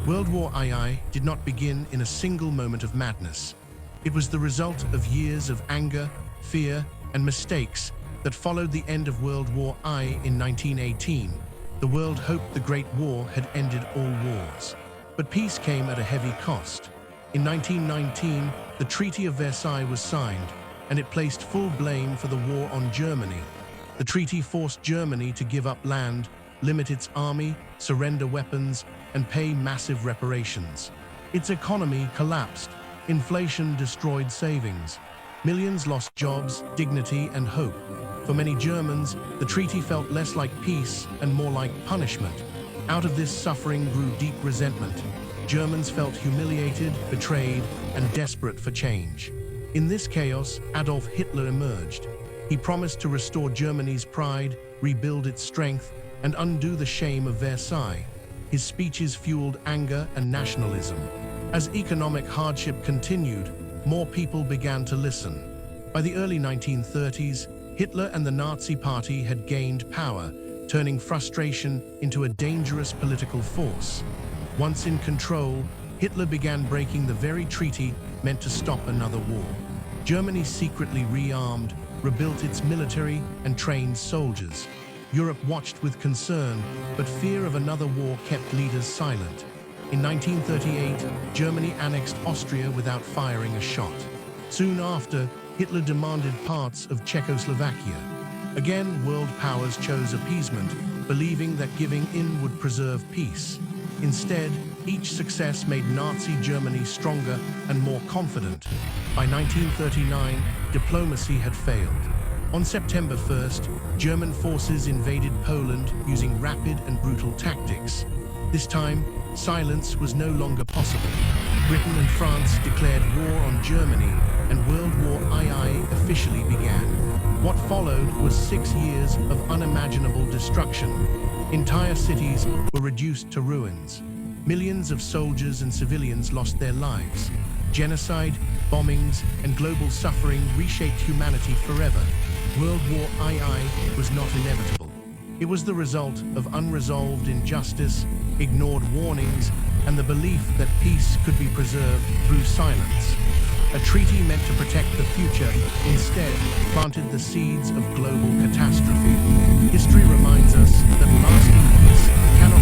World War II did not begin in a single moment of madness. It was the result of years of anger, fear, and mistakes that followed the end of World War I in 1918. The world hoped the Great War had ended all wars. But peace came at a heavy cost. In 1919, the Treaty of Versailles was signed, and it placed full blame for the war on Germany. The treaty forced Germany to give up land, limit its army, surrender weapons, and pay massive reparations. Its economy collapsed. Inflation destroyed savings. Millions lost jobs, dignity, and hope. For many Germans, the treaty felt less like peace and more like punishment. Out of this suffering grew deep resentment. Germans felt humiliated, betrayed, and desperate for change. In this chaos, Adolf Hitler emerged. He promised to restore Germany's pride, rebuild its strength, and undo the shame of Versailles. His speeches fueled anger and nationalism. As economic hardship continued, more people began to listen. By the early 1930s, Hitler and the Nazi Party had gained power, turning frustration into a dangerous political force. Once in control, Hitler began breaking the very treaty meant to stop another war. Germany secretly rearmed, rebuilt its military, and trained soldiers. Europe watched with concern, but fear of another war kept leaders silent. In 1938, Germany annexed Austria without firing a shot. Soon after, Hitler demanded parts of Czechoslovakia. Again, world powers chose appeasement, believing that giving in would preserve peace. Instead, each success made Nazi Germany stronger and more confident. By 1939, diplomacy had failed. On September 1st, German forces invaded Poland using rapid and brutal tactics. This time, silence was no longer possible. Britain and France declared war on Germany, and World War II officially began. What followed was 6 years of unimaginable destruction. Entire cities were reduced to ruins. Millions of soldiers and civilians lost their lives. Genocide, bombings, and global suffering reshaped humanity forever. World War II was not inevitable. It was the result of unresolved injustice, ignored warnings, and the belief that peace could be preserved through silence. A treaty meant to protect the future instead planted the seeds of global catastrophe. History reminds us that lasting peace cannot